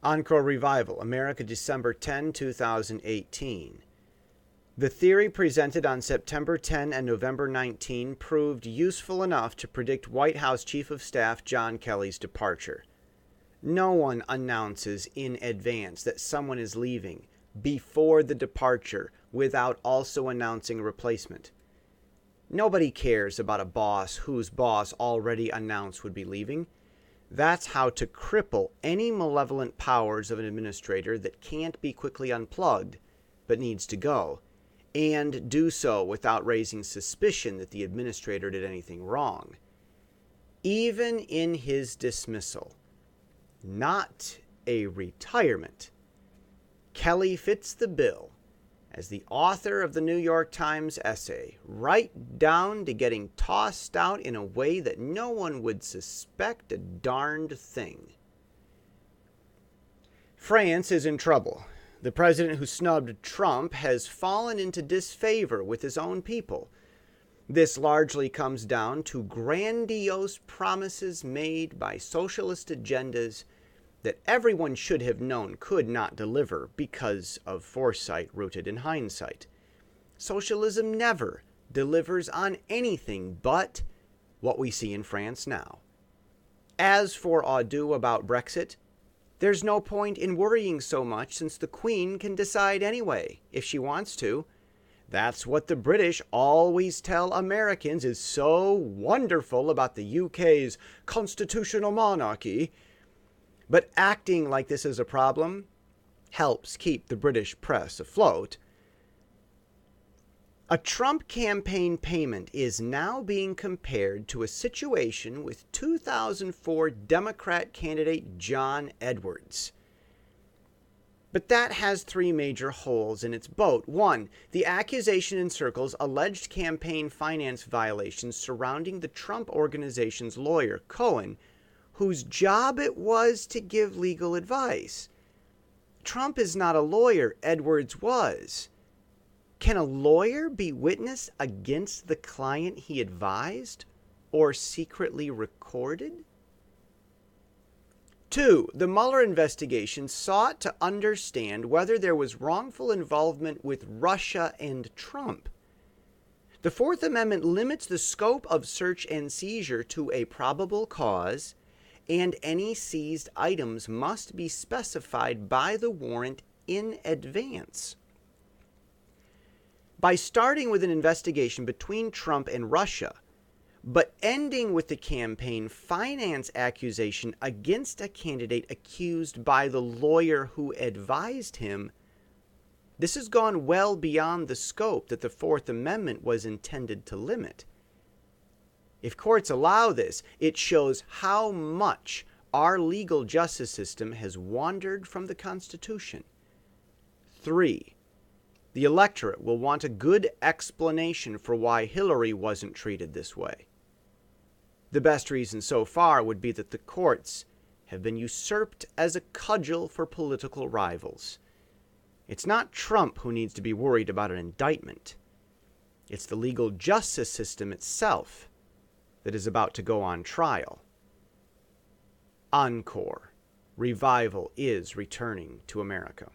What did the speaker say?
Encore Revival, America, December 10, 2018. The theory presented on September 10 and November 19 proved useful enough to predict White House Chief of Staff John Kelly's departure. No one announces in advance that someone is leaving before the departure without also announcing a replacement. Nobody cares about a boss whose boss already announced would be leaving. That's how to cripple any malevolent powers of an administrator that can't be quickly unplugged, but needs to go, and do so without raising suspicion that the administrator did anything wrong. Even in his dismissal, not a retirement, Kelly fits the bill as the author of the New York Times essay, right down to getting tossed out in a way that no one would suspect a darned thing. France is in trouble. The president who snubbed Trump has fallen into disfavor with his own people. This largely comes down to grandiose promises made by socialist agendas that everyone should have known could not deliver because of foresight rooted in hindsight. Socialism never delivers on anything but what we see in France now. As for ado about Brexit, there's no point in worrying so much since the Queen can decide anyway, if she wants to. That's what the British always tell Americans is so wonderful about the UK's constitutional monarchy. But acting like this is a problem helps keep the British press afloat. A Trump campaign payment is now being compared to a situation with 2004 Democrat candidate John Edwards. But that has three major holes in its boat. One, the accusation encircles alleged campaign finance violations surrounding the Trump organization's lawyer, Cohen, whose job it was to give legal advice. Trump is not a lawyer, Edwards was. Can a lawyer be witness against the client he advised or secretly recorded? Two, the Mueller investigation sought to understand whether there was wrongful involvement with Russia and Trump. The Fourth Amendment limits the scope of search and seizure to a probable cause, and any seized items must be specified by the warrant in advance. By starting with an investigation between Trump and Russia, but ending with the campaign finance accusation against a candidate accused by the lawyer who advised him, this has gone well beyond the scope that the Fourth Amendment was intended to limit. If courts allow this, it shows how much our legal justice system has wandered from the Constitution. 3. The electorate will want a good explanation for why Hillary wasn't treated this way. The best reason so far would be that the courts have been usurped as a cudgel for political rivals. It's not Trump who needs to be worried about an indictment. It's the legal justice system itself that is about to go on trial. Encore. Revival is returning to America.